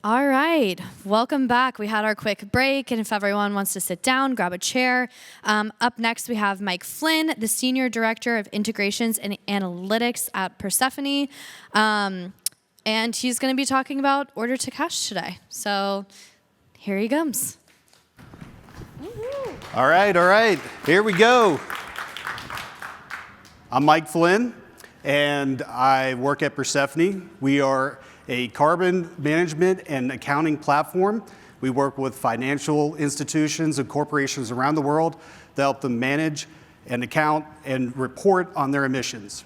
All right, welcome back. We had our quick break, and if everyone wants to sit down, grab a chair. Up next, we have Mike Flynn, the Senior Director of Integrations and Analytics at Persefoni, and he's going to be talking about order to cash today. So here he comes. All right, here we go. I'm Mike Flynn, and I work at Persefoni. We are a carbon management and accounting platform. We work with financial institutions and corporations around the world to help them manage and account and report on their emissions.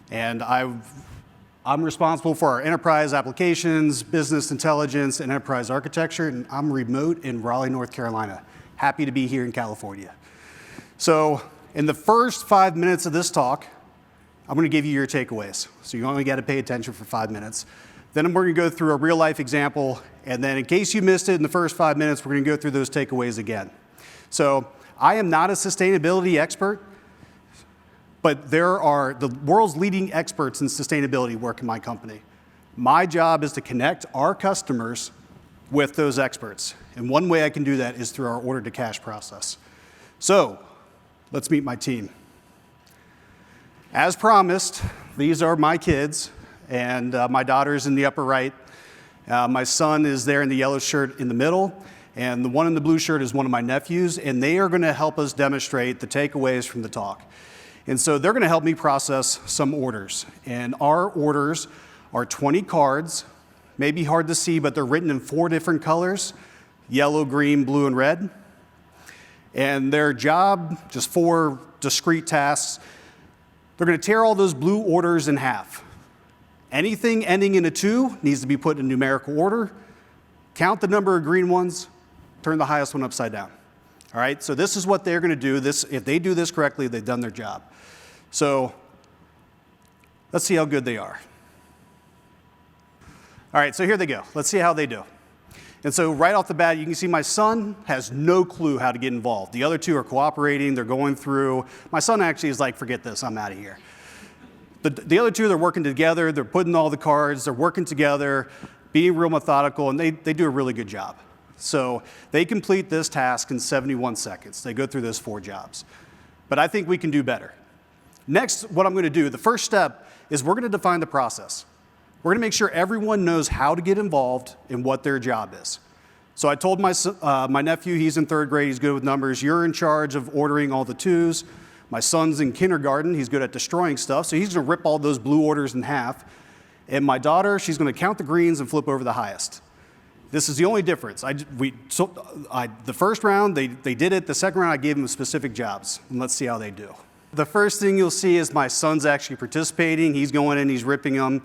And I'm responsible for our enterprise applications, business intelligence, and enterprise architecture, and I'm remote in Raleigh, North Carolina. Happy to be here in California. So in the first 5 minutes of this talk, I'm going to give you your takeaways. So you only got to pay attention for 5 minutes. Then we're going to go through a real life example. And then in case you missed it in the first 5 minutes, we're going to go through those takeaways again. So I am not a sustainability expert, but there are the world's leading experts in sustainability work in my company. My job is to connect our customers with those experts. And one way I can do that is through our order to cash process. So let's meet my team. As promised, these are my kids, and my daughter's in the upper right. My son is there in the yellow shirt in the middle, and the one in the blue shirt is one of my nephews, and they are going to help us demonstrate the takeaways from the talk. And so they're going to help me process some orders. And our orders are 20 cards, maybe hard to see, but they're written in 4 different colors: yellow, green, blue, and red. And their job, just 4 discrete tasks. They're going to tear all those blue orders in half. Anything ending in a 2 needs to be put in numerical order. Count the number of green ones, turn the highest one upside down. All right, so this is what they're going to do. If they do this correctly, they've done their job. So let's see how good they are. All right, so here they go. Let's see how they do. And so right off the bat, you can see my son has no clue how to get involved. The other 2 are cooperating, they're going through. My son actually is like, forget this, I'm out of here. The other 2, they're working together, they're putting all the cards, they're working together, being real methodical, and they do a really good job. So they complete this task in 71 seconds. They go through those 4 jobs. But I think we can do better. Next, what I'm going to do, the first step is we're going to define the process. We're going to make sure everyone knows how to get involved and what their job is. So I told my nephew, he's in 3rd grade, he's good with numbers. You're in charge of ordering all the 2s. My son's in kindergarten, he's good at destroying stuff, so he's going to rip all those blue orders in half. And my daughter, she's going to count the greens and flip over the highest. This is the only difference. The first round, they did it. The second round, I gave them specific jobs, and let's see how they do. The first thing you'll see is my son's actually participating. He's going in, he's ripping them.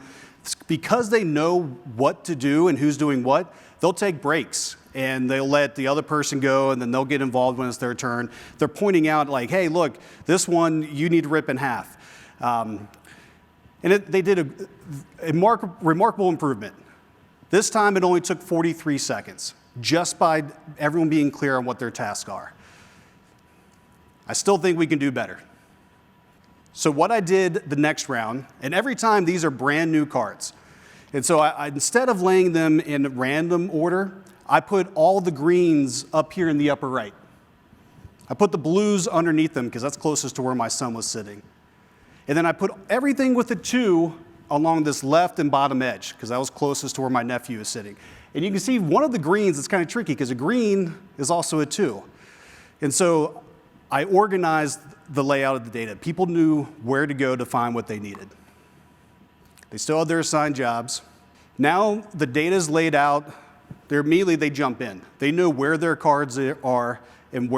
Because they know what to do and who's doing what, they'll take breaks and they'll let the other person go, and then they'll get involved when it's their turn. They're pointing out like, hey, look, this one you need to rip in half. They did a remarkable improvement. This time it only took 43 seconds, just by everyone being clear on what their tasks are. I still think we can do better. So what I did the next round, and every time these are brand new cards. And so I instead of laying them in random order, I put all the greens up here in the upper right. I put the blues underneath them because that's closest to where my son was sitting. And then I put everything with a 2 along this left and bottom edge because that was closest to where my nephew is sitting. And you can see one of the greens is kind of tricky because a green is also a 2. And so I organized the layout of the data. People knew where to go to find what they needed. They still had their assigned jobs. Now the data is laid out. They jump in. They know where their cards are and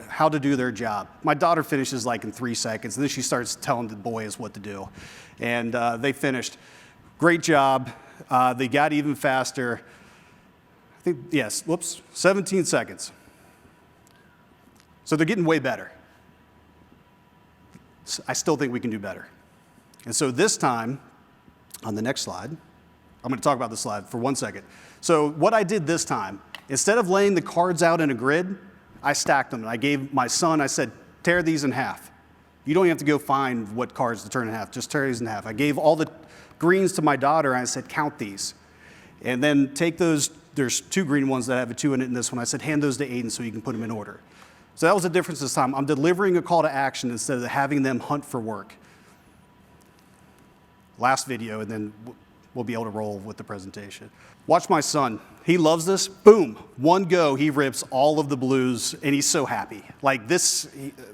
how to do their job. My daughter finishes like in 3 seconds, and then she starts telling the boys what to do. And they finished. Great job. They got even faster. 17 seconds. So they're getting way better. I still think we can do better. And so this time, on the next slide, I'm going to talk about this slide for 1 second. So what I did this time, instead of laying the cards out in a grid, I stacked them. And I gave my son, I said, tear these in half. You don't have to go find what cards to turn in half. Just tear these in half. I gave all the greens to my daughter, and I said, count these. And then take those, there's 2 green ones that have a 2 in it in this one. I said, hand those to Aiden so you can put them in order. So that was the difference this time. I'm delivering a call to action instead of having them hunt for work. Last video, and then we'll be able to roll with the presentation. Watch my son. He loves this. Boom. One go, he rips all of the blues, and he's so happy. Like this,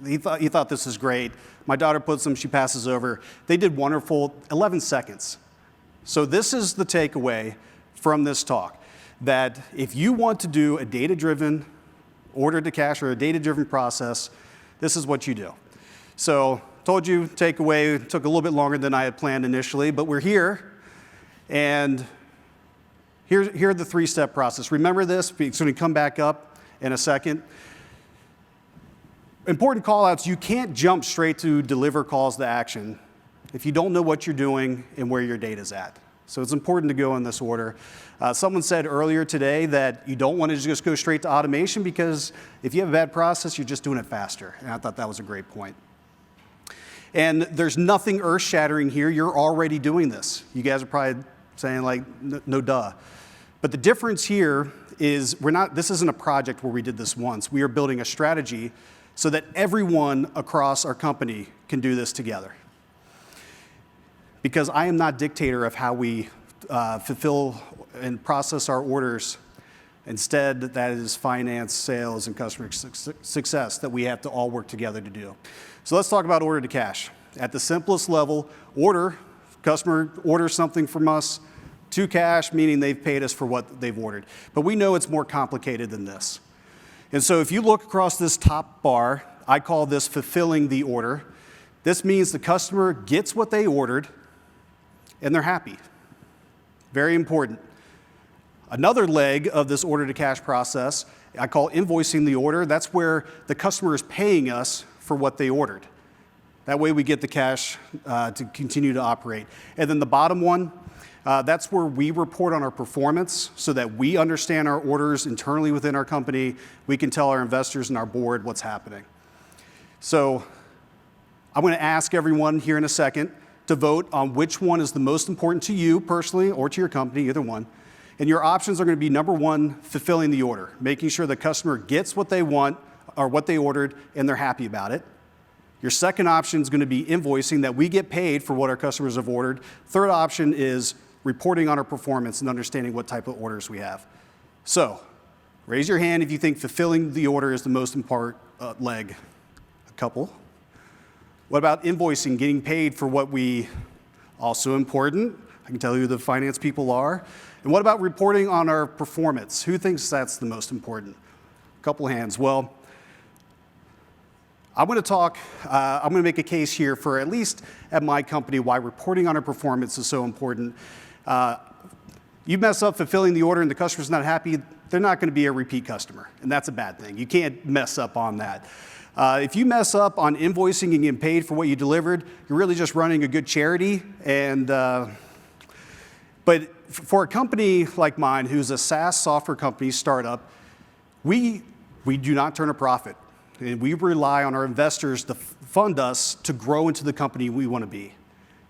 he thought this was great. My daughter puts them, she passes over. They did wonderful, 11 seconds. So this is the takeaway from this talk, that if you want to do a data-driven order to cash or a data-driven process, this is what you do. So told you, takeaway, took a little bit longer than I had planned initially, but we're here, and here are the 3-step process. Remember this, it's going to come back up in a second. Important call-outs, you can't jump straight to deliver calls to action if you don't know what you're doing and where your data's at. So it's important to go in this order. Someone said earlier today that you don't want to just go straight to automation because if you have a bad process, you're just doing it faster. And I thought that was a great point. And there's nothing earth-shattering here. You're already doing this. You guys are probably saying like, no duh. But the difference here is this isn't a project where we did this once. We are building a strategy so that everyone across our company can do this together. Because I am not dictator of how we fulfill and process our orders. Instead, that is finance, sales, and customer success that we have to all work together to do. So let's talk about order to cash. At the simplest level, customer orders something from us to cash, meaning they've paid us for what they've ordered. But we know it's more complicated than this. And so if you look across this top bar, I call this fulfilling the order. This means the customer gets what they ordered and they're happy. Very important. Another leg of this order to cash process, I call invoicing the order. That's where the customer is paying us for what they ordered. That way we get the cash to continue to operate. And then the bottom one, that's where we report on our performance so that we understand our orders internally within our company. We can tell our investors and our board what's happening. So I'm going to ask everyone here in a second to vote on which one is the most important to you personally or to your company, either one. And your options are going to be number 1, fulfilling the order, making sure the customer gets what they want or what they ordered and they're happy about it. Your second option is going to be invoicing, that we get paid for what our customers have ordered. Third option is reporting on our performance and understanding what type of orders we have. So raise your hand if you think fulfilling the order is the most important leg. A couple. What about invoicing, getting paid for what we, also important. I can tell you who the finance people are. And what about reporting on our performance? Who thinks that's the most important? A couple hands. Well, I'm going to make a case here for, at least at my company, why reporting on our performance is so important. You mess up fulfilling the order and the customer's not happy, they're not going to be a repeat customer, and that's a bad thing. You can't mess up on that. If you mess up on invoicing and getting paid for what you delivered, you're really just running a good charity. But for a company like mine, who's a SaaS software company, startup, we do not turn a profit. And we rely on our investors to fund us to grow into the company we want to be.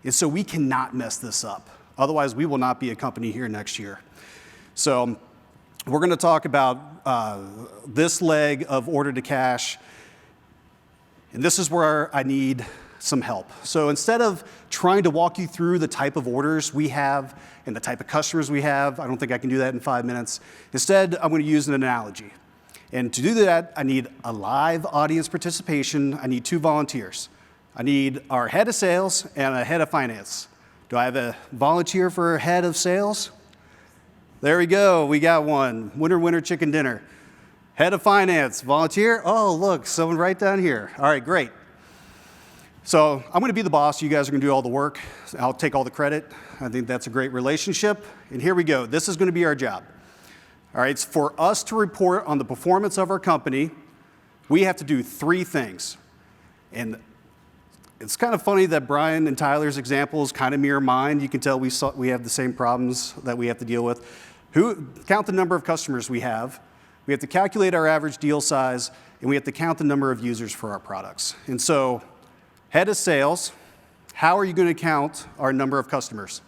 And so we cannot mess this up. Otherwise, we will not be a company here next year. So we're going to talk about this leg of order to cash. And this is where I need some help. So instead of trying to walk you through the type of orders we have and the type of customers we have, I don't think I can do that in 5 minutes. Instead, I'm going to use an analogy. And to do that, I need a live audience participation. I need 2 volunteers. I need our head of sales and a head of finance. Do I have a volunteer for head of sales? There we go. We got one. Winner, winner, chicken dinner. Head of finance, volunteer. Oh, look, someone right down here. All right, great. So I'm going to be the boss. You guys are going to do all the work. I'll take all the credit. I think that's a great relationship. And here we go. This is going to be our job. All right, for us to report on the performance of our company, we have to do 3 things. And it's kind of funny that Brian and Tyler's examples kind of mirror mine. You can tell we have the same problems that we have to deal with. Count the number of customers we have. We have to calculate our average deal size, and we have to count the number of users for our products. And so, head of sales, how are you going to count our number of customers?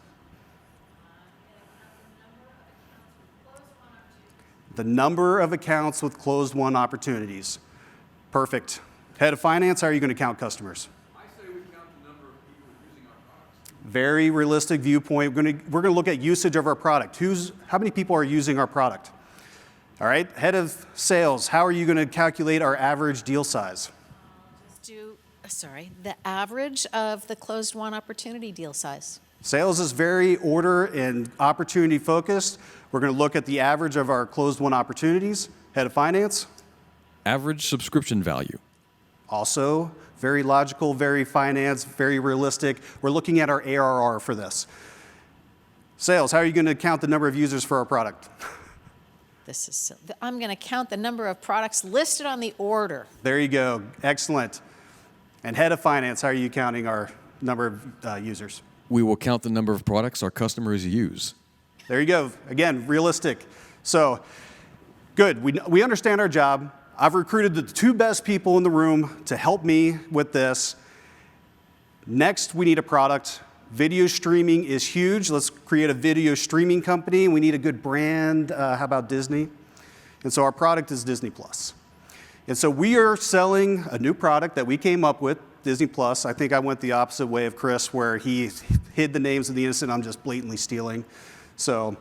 The number of accounts with closed-won opportunities. Perfect. Head of finance, how are you going to count customers? I say we count the number of people using our products. Very realistic viewpoint. We're going to look at usage of our product. How many people are using our product? All right. Head of sales, how are you going to calculate our average deal size? The average of the closed-won opportunity deal size. Sales is very order and opportunity focused. We're going to look at the average of our closed-won opportunities. Head of finance. Average subscription value. Also, very logical, very finance, very realistic. We're looking at our ARR for this. Sales, how are you going to count the number of users for our product? I'm going to count the number of products listed on the order. There you go. Excellent. And head of finance, how are you counting our number of users? We will count the number of products our customers use. There you go. Again, realistic. So, good. We understand our job. I've recruited the two best people in the room to help me with this. Next, we need a product. Video streaming is huge. Let's create a video streaming company. We need a good brand. How about Disney? And so our product is Disney Plus. And so we are selling a new product that we came up with, Disney Plus. I think I went the opposite way of Chris, where he hid the names of the innocent. I'm just blatantly stealing. So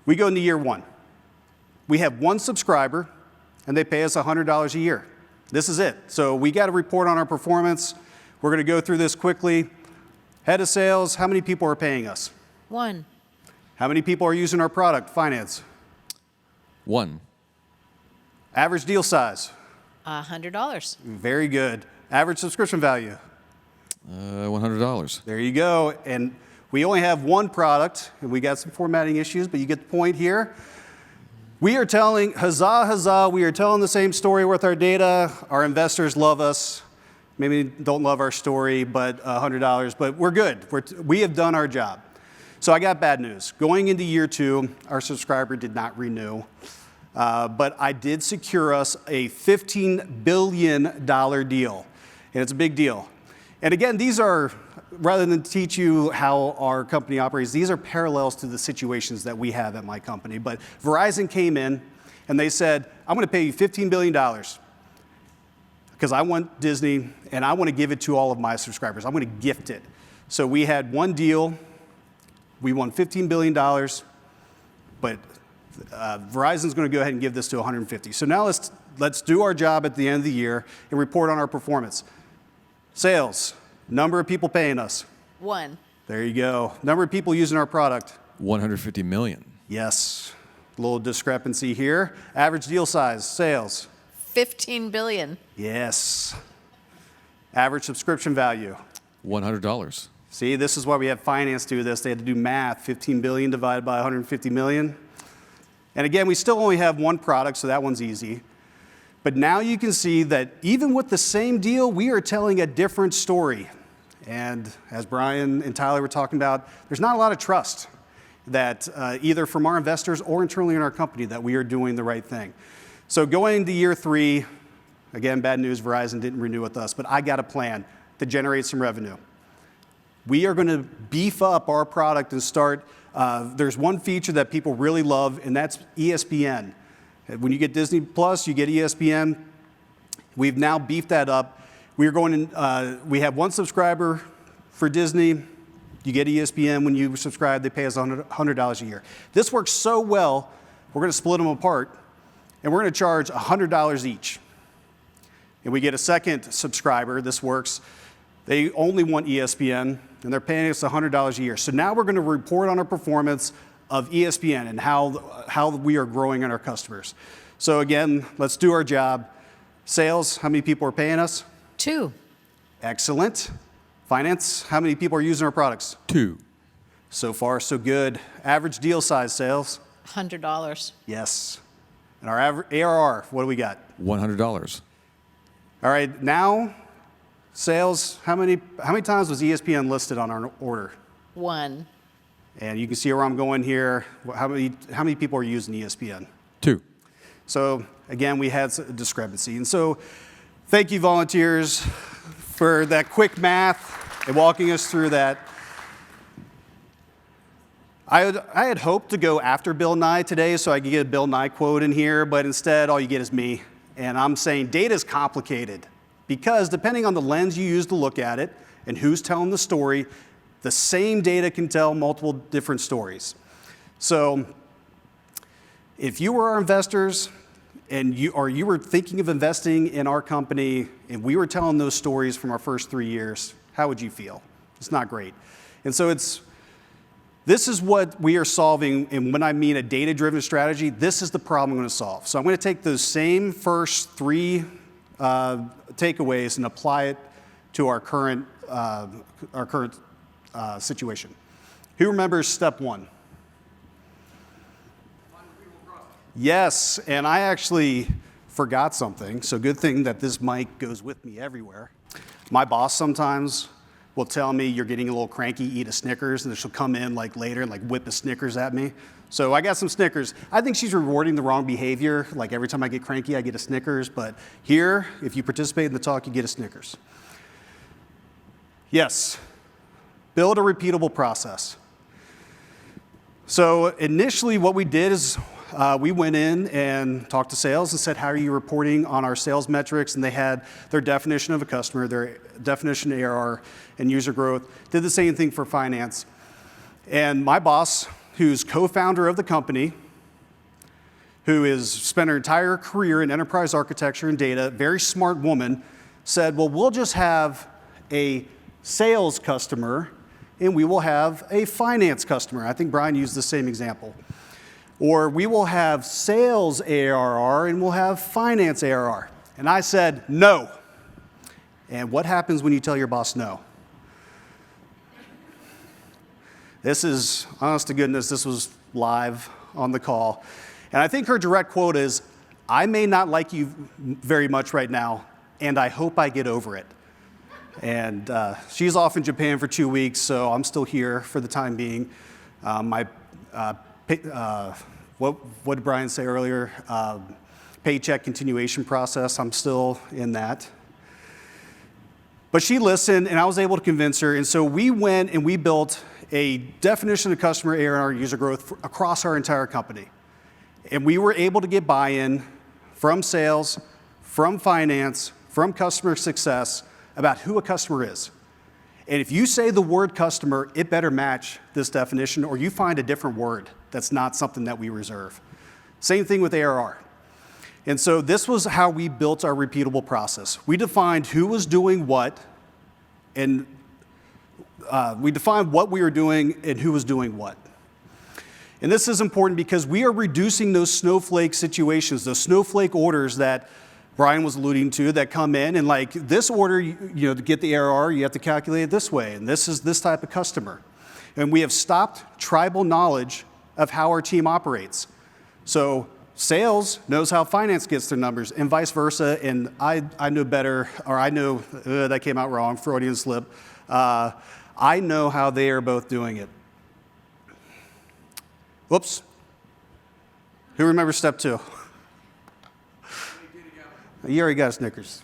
we go into year one. We have one subscriber, and they pay us $100 a year. This is it. So we got to report on our performance. We're going to go through this quickly. Head of sales, how many people are paying us? 1. How many people are using our product? Finance. 1. Average deal size? $100. Very good. Average subscription value? $100. There you go. And we only have one product, and we got some formatting issues, but you get the point here. We are telling, huzzah, huzzah, we are telling the same story with our data. Our investors love us. Maybe don't love our story, but $100, but we're good. We have done our job. So I got bad news. Going into year 2, our subscriber did not renew, but I did secure us a $15 billion deal, and it's a big deal. And again, these are, rather than teach you how our company operates, these are parallels to the situations that we have at my company. But Verizon came in, and they said, I'm going to pay you $15 billion. Because I want Disney, and I want to give it to all of my subscribers. I'm going to gift it. So we had one deal. We won $15 billion, but Verizon's going to go ahead and give this to 150. So now let's do our job at the end of the year and report on our performance. Sales, number of people paying us. 1. There you go. Number of people using our product. 150 million. Yes. A little discrepancy here. Average deal size, sales. $15 billion. Yes. Average subscription value. $100. See, this is why we have finance do this. They had to do math. 15 billion divided by 150 million. And again, we still only have one product, so that one's easy. But now you can see that even with the same deal, we are telling a different story. And as Brian and Tyler were talking about, there's not a lot of trust that either from our investors or internally in our company that we are doing the right thing. So going into year 3, again, bad news, Verizon didn't renew with us, but I got a plan to generate some revenue. We are going to beef up our product and start, there's one feature that people really love, and that's ESPN. When you get Disney Plus, you get ESPN. We've now beefed that up. We have one subscriber for Disney. You get ESPN when you subscribe. They pay us $100 a year. This works so well, we're going to split them apart, and we're going to charge $100 each. And we get a second subscriber. This works. They only want ESPN, and they're paying us $100 a year. So now we're going to report on our performance of ESPN and how we are growing in our customers. So again, let's do our job. Sales, how many people are paying us? 2. Excellent. Finance, how many people are using our products? 2. So far, so good. Average deal size, sales? $100. Yes. And our ARR, what do we got? $100. All right, now, sales, how many times was ESPN listed on our order? 1. And you can see where I'm going here. How many people are using ESPN? 2. So again, we had a discrepancy. And so thank you, volunteers, for that quick math and walking us through that. I had hoped to go after Bill Nye today so I could get a Bill Nye quote in here, but instead all you get is me. And I'm saying data is complicated because depending on the lens you use to look at it and who's telling the story, the same data can tell multiple different stories. So if you were our investors and you were thinking of investing in our company and we were telling those stories from our first 3 years, how would you feel? It's not great. And so this is what we are solving, and when I mean a data-driven strategy, this is the problem I'm going to solve. So I'm going to take those same first 3 takeaways and apply it to our current situation. Who remembers step 1? Yes, and I actually forgot something, so good thing that this mic goes with me everywhere. My boss sometimes will tell me you're getting a little cranky, eat a Snickers, and then she'll come in like later and like whip a Snickers at me. So I got some Snickers. I think she's rewarding the wrong behavior. Like every time I get cranky, I get a Snickers. But here, if you participate in the talk, you get a Snickers. Yes, build a repeatable process. So initially what we did is we went in and talked to sales and said, how are you reporting on our sales metrics? And they had their definition of a customer, their definition of ARR and user growth. Did the same thing for finance. And my boss, who's co-founder of the company, who has spent her entire career in enterprise architecture and data, very smart woman, said, well, we'll just have a sales customer and we will have a finance customer. I think Brian used the same example. Or we will have sales ARR and we'll have finance ARR. And I said, no. And what happens when you tell your boss no? This is, honest to goodness, this was live on the call. And I think her direct quote is, I may not like you very much right now, and I hope I get over it. And she's off in Japan for 2 weeks, so I'm still here for the time being. What did Brian say earlier? Paycheck continuation process, I'm still in that. But she listened, and I was able to convince her, and so we went and we built a definition of customer ARR user growth across our entire company. And we were able to get buy-in from sales, from finance, from customer success about who a customer is. And if you say the word customer, it better match this definition, or you find a different word that's not something that we reserve. Same thing with ARR. And so this was how we built our repeatable process. We defined who was doing what, and we defined what we were doing and who was doing what. And this is important because we are reducing those snowflake situations, those snowflake orders that Brian was alluding to that come in, and like this order, to get the ARR, you have to calculate it this way, and this is this type of customer. And we have stopped tribal knowledge of how our team operates. So sales knows how finance gets their numbers and vice versa, and I know better, or I know, that came out wrong, Freudian slip. I know how they are both doing it. Whoops. Who remembers step 2? You already got a Snickers.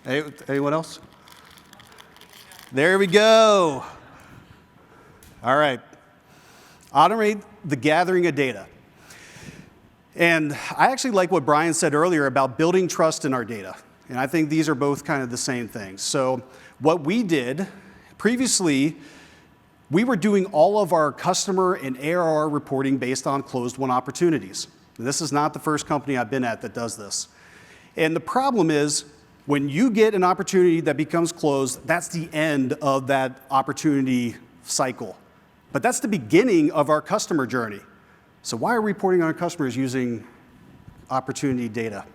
Anyone else? There we go. All right. Automate the gathering of data. And I actually like what Brian said earlier about building trust in our data. And I think these are both kind of the same things. So what we did previously, we were doing all of our customer and ARR reporting based on closed-won opportunities. And this is not the first company I've been at that does this. And the problem is, when you get an opportunity that becomes closed, that's the end of that opportunity cycle. But that's the beginning of our customer journey. So why are we reporting on our customers using opportunity data?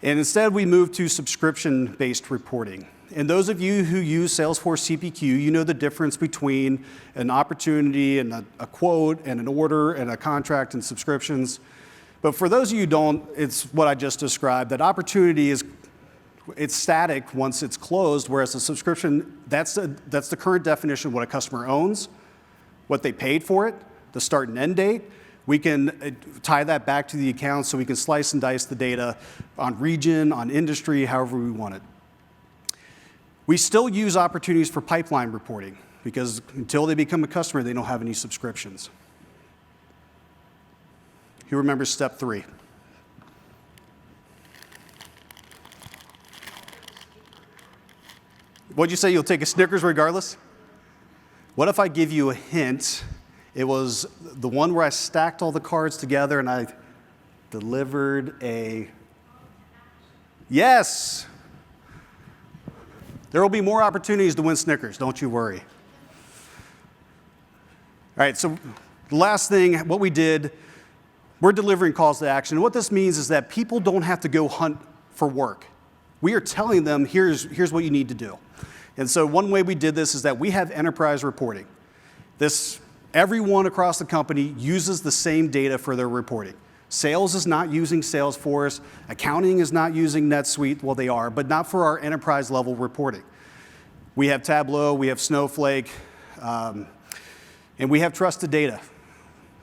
And instead, we moved to subscription-based reporting. And those of you who use Salesforce CPQ, you know the difference between an opportunity and a quote and an order and a contract and subscriptions. But for those of you who don't, it's what I just described. That opportunity it's static once it's closed, whereas a subscription, that's the current definition of what a customer owns, what they paid for it, the start and end date. We can tie that back to the account so we can slice and dice the data on region, on industry, however we want it. We still use opportunities for pipeline reporting. because until they become a customer, they don't have any subscriptions. Who remembers step 3? What'd you say? You'll take a Snickers regardless? What if I give you a hint? It was the one where I stacked all the cards together and I delivered a... Yes! There will be more opportunities to win Snickers, don't you worry. All right, so the last thing, what we did, we're delivering calls to action. What this means is that people don't have to go hunt for work. We are telling them, here's what you need to do. And so one way we did this is that we have enterprise reporting. Everyone across the company uses the same data for their reporting. Sales is not using Salesforce. Accounting is not using NetSuite. Well, they are, but not for our enterprise level reporting. We have Tableau, we have Snowflake, and we have trusted data.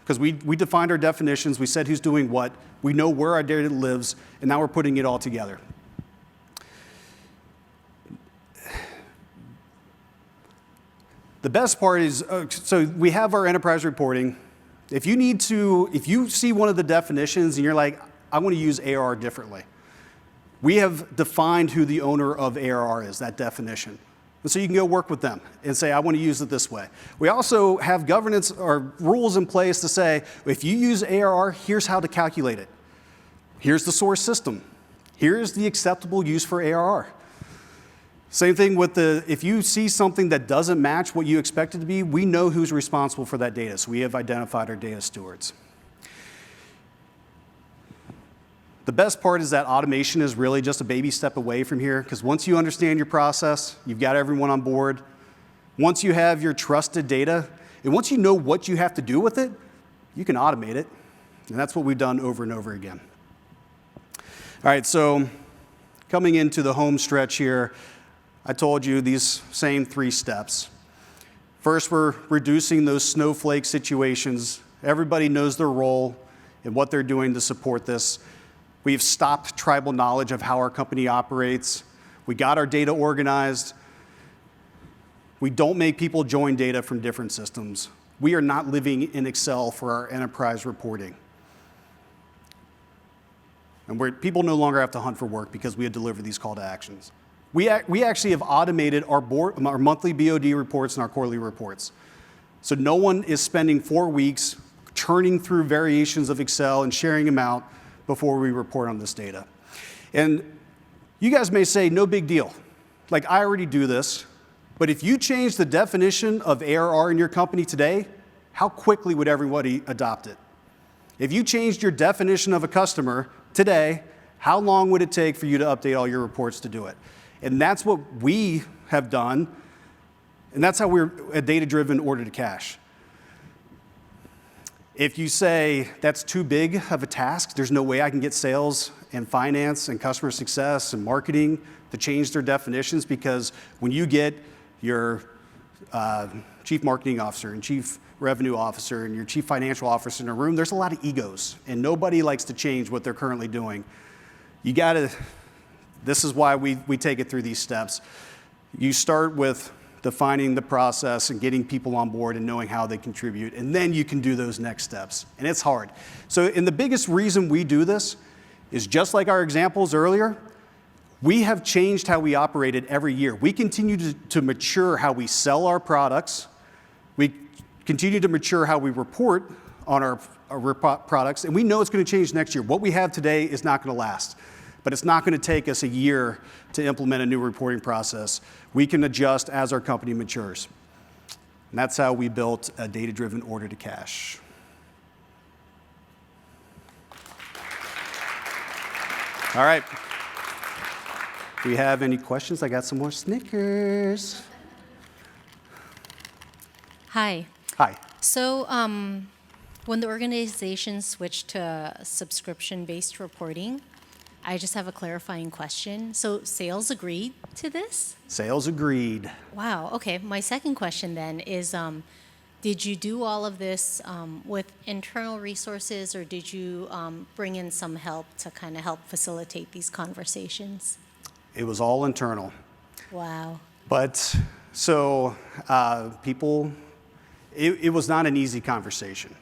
Because we defined our definitions, we said who's doing what, we know where our data lives, and now we're putting it all together. The best part is, so we have our enterprise reporting. If you see one of the definitions and you're like, I want to use ARR differently, we have defined who the owner of ARR is, that definition. And so you can go work with them and say, I want to use it this way. We also have governance or rules in place to say, if you use ARR, here's how to calculate it. Here's the source system. Here's the acceptable use for ARR. Same thing with if you see something that doesn't match what you expect it to be, we know who's responsible for that data. So we have identified our data stewards. The best part is that automation is really just a baby step away from here, because once you understand your process, you've got everyone on board. Once you have your trusted data, and once you know what you have to do with it, you can automate it. And that's what we've done over and over again. All right, so coming into the home stretch here, I told you these same 3 steps. First, we're reducing those snowflake situations. Everybody knows their role and what they're doing to support this. We've stopped tribal knowledge of how our company operates. We got our data organized. We don't make people join data from different systems. We are not living in Excel for our enterprise reporting. And people no longer have to hunt for work because we have delivered these call to actions. We actually have automated our monthly BOD reports and our quarterly reports. So no one is spending 4 weeks churning through variations of Excel and sharing them out before we report on this data. And you guys may say, no big deal. Like, I already do this. But if you change the definition of ARR in your company today, how quickly would everybody adopt it? If you changed your definition of a customer today, how long would it take for you to update all your reports to do it? And that's what we have done, and that's how we're a data-driven order to cash. If you say that's too big of a task, there's no way I can get sales and finance and customer success and marketing to change their definitions, because when you get your chief marketing officer and chief revenue officer and your chief financial officer in a room, there's a lot of egos, and nobody likes to change what they're currently doing. This is why we take it through these steps. You start with defining the process and getting people on board and knowing how they contribute, and then you can do those next steps. And it's hard. And the biggest reason we do this is, just like our examples earlier, we have changed how we operated every year. We continue to mature how we sell our products. We continue to mature how we report on our products, and we know it's going to change next year. What we have today is not going to last. But it's not going to take us a year to implement a new reporting process. We can adjust as our company matures. And that's how we built a data-driven order to cash. All right. Do we have any questions? I got some more Snickers. Hi. Hi. So when the organization switched to subscription-based reporting, I just have a clarifying question. So sales agreed to this? Sales agreed. Wow. Okay. My second question then is, did you do all of this with internal resources, or did you bring in some help to kind of help facilitate these conversations? It was all internal. Wow. But So people, it was not an easy conversation.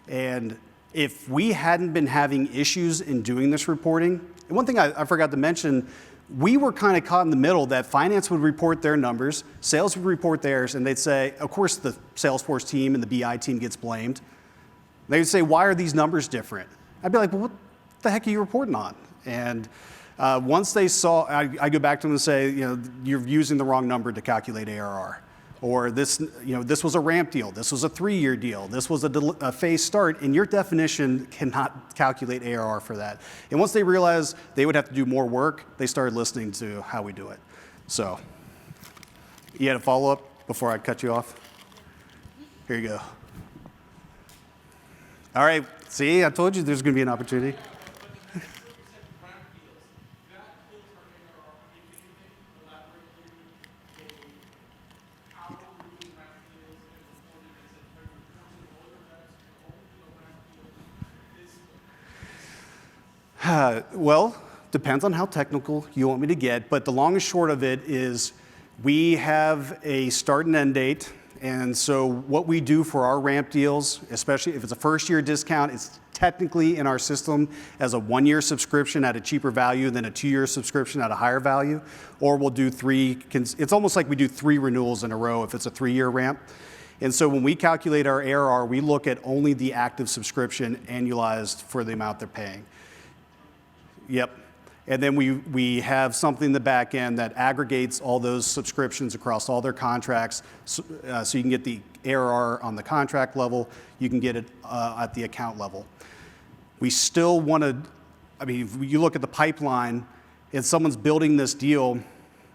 And if we hadn't been having issues in doing this reporting, and one thing I forgot to mention, we were kind of caught in the middle that finance would report their numbers, sales would report theirs, and they'd say, of course the Salesforce team and the BI team gets blamed. They would say, why are these numbers different? I'd be like, well, what the heck are you reporting on? And once they saw, I go back to them and say, you're using the wrong number to calculate ARR. Or this was a ramp deal. This was a 3-year deal. This was a phase start, and your definition cannot calculate ARR for that. And once they realized they would have to do more work, they started listening to how we do it. So, you had a follow-up before I cut you off? Here you go. All right, see, I told you there's going to be an opportunity. Well, depends on how technical you want me to get, but the long and short of it is we have a start and end date, and so what we do for our ramp deals, especially if it's a first-year discount, it's technically in our system as a 1-year subscription at a cheaper value than a 2-year subscription at a higher value, or we'll do it's almost like we do 3 renewals in a row if it's a 3-year ramp. And so when we calculate our ARR, we look at only the active subscription annualized for the amount they're paying. Yep. And then we have something in the back end that aggregates all those subscriptions across all their contracts, so you can get the ARR on the contract level, you can get it at the account level. We still want to, if you look at the pipeline and someone's building this deal,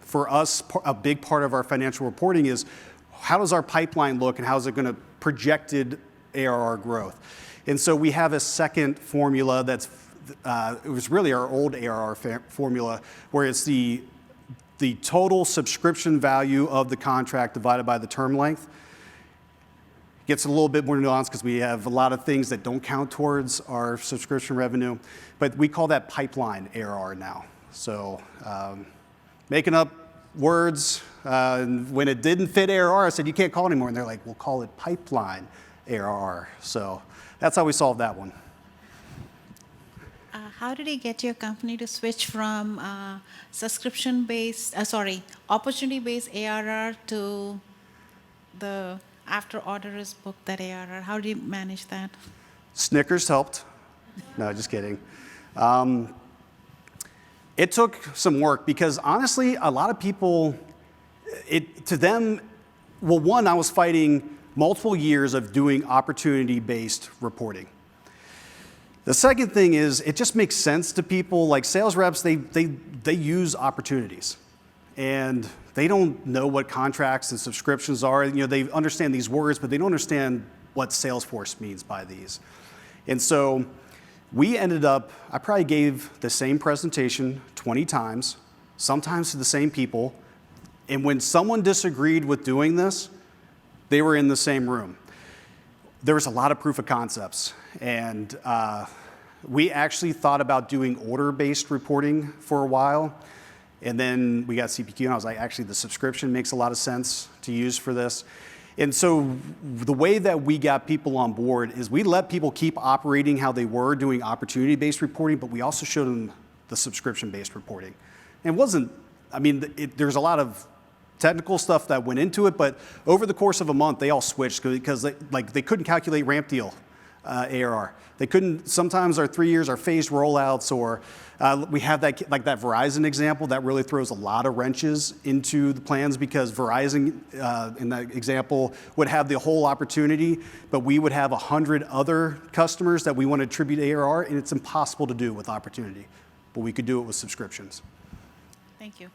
for us, a big part of our financial reporting is how does our pipeline look and how is it going to projected ARR growth? And so we have a second formula that's it was really our old ARR formula, where it's the total subscription value of the contract divided by the term length. Gets a little bit more nuanced because we have a lot of things that don't count towards our subscription revenue, but we call that pipeline ARR now. So making up words, and when it didn't fit ARR, I said, you can't call it anymore, and they're like, we'll call it pipeline ARR. So that's how we solved that one. How did you get your company to switch from opportunity-based ARR to the after order is booked that ARR? How do you manage that? Snickers helped. No, just kidding. It took some work because honestly, a lot of people, one, I was fighting multiple years of doing opportunity-based reporting. The second thing is, it just makes sense to people, like sales reps, they use opportunities. And they don't know what contracts and subscriptions are. They understand these words, but they don't understand what Salesforce means by these. And so we ended up, I probably gave the same presentation 20 times, sometimes to the same people. And when someone disagreed with doing this, they were in the same room. There was a lot of proof of concepts, and we actually thought about doing order-based reporting for a while, and then we got CPQ, and I was like, actually, the subscription makes a lot of sense to use for this. And so the way that we got people on board is we let people keep operating how they were doing opportunity-based reporting, but we also showed them the subscription-based reporting. And it wasn't, there's a lot of technical stuff that went into it, but over the course of a month, they all switched because they couldn't calculate ramp deal ARR. They couldn't, sometimes our 3 years are phased rollouts, or we have that Verizon example that really throws a lot of wrenches into the plans because Verizon, in that example, would have the whole opportunity, but we would have 100 other customers that we want to attribute ARR, and it's impossible to do with opportunity, but we could do it with subscriptions. Thank you.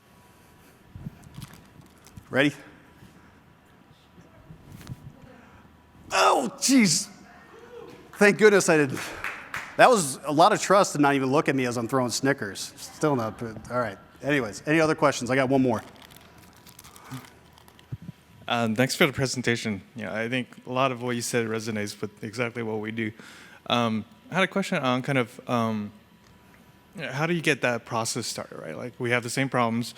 Ready? Oh, jeez. Thank goodness I didn't. That was a lot of trust to not even look at me as I'm throwing Snickers. Still not. All right. Anyways, any other questions? I got one more. Thanks for the presentation. I think a lot of what you said resonates with exactly what we do. I had a question on kind of how do you get that process started, right? Like we have the same problems.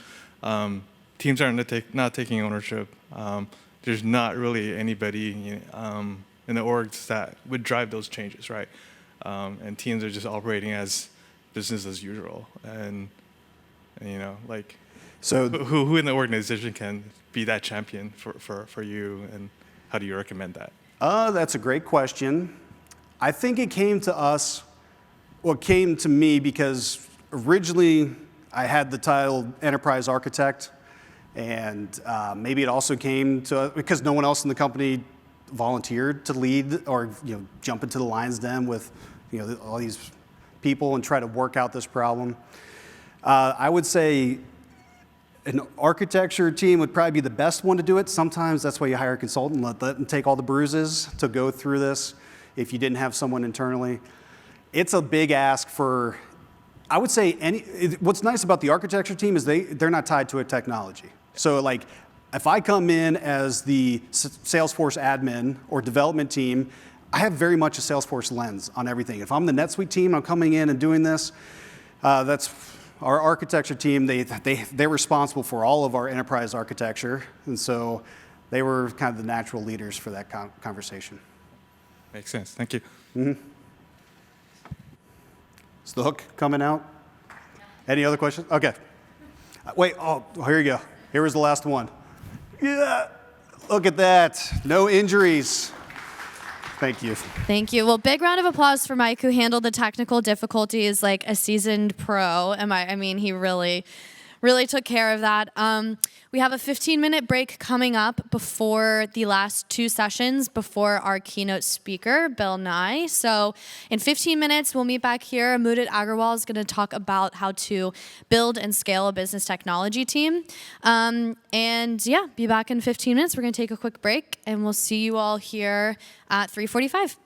teams are not taking ownership. There's not really anybody in the orgs that would drive those changes, right? And teams are just operating as business as usual. And like, So who in the organization can be that champion for you, and how do you recommend that? that's a great question. I think it came to us, well, it came to me because originally I had the title enterprise architect, and maybe it also came to because no one else in the company volunteered to lead or jump into the lion's den with all these people and try to work out this problem. I would say an architecture team would probably be the best one to do it. Sometimes that's why you hire a consultant, let them take all the bruises to go through this if you didn't have someone internally. It's a big ask for, I would say, what's nice about the architecture team is they're not tied to a technology. So like, if I come in as the Salesforce admin or development team, I have very much a Salesforce lens on everything. If I'm the NetSuite team, I'm coming in and doing this, that's our architecture team. They're responsible for all of our enterprise architecture, and so they were kind of the natural leaders for that conversation. Makes sense. Thank you. Is the hook coming out? Any other questions? Okay. Wait, here you go. Here was the last one. Yeah, look at that. No injuries. Thank you. Thank you. Well, big round of applause for Mike, who handled the technical difficulties like a seasoned pro. I mean, he really took care of that. We have a 15-minute break coming up before the last two sessions, before our keynote speaker, Bill Nye. So in 15 minutes, we'll meet back here. Mudit Agarwal is going to talk about how to build and scale a business technology team. And yeah, be back in 15 minutes. We're going to take a quick break, and we'll see you all here at 3:45.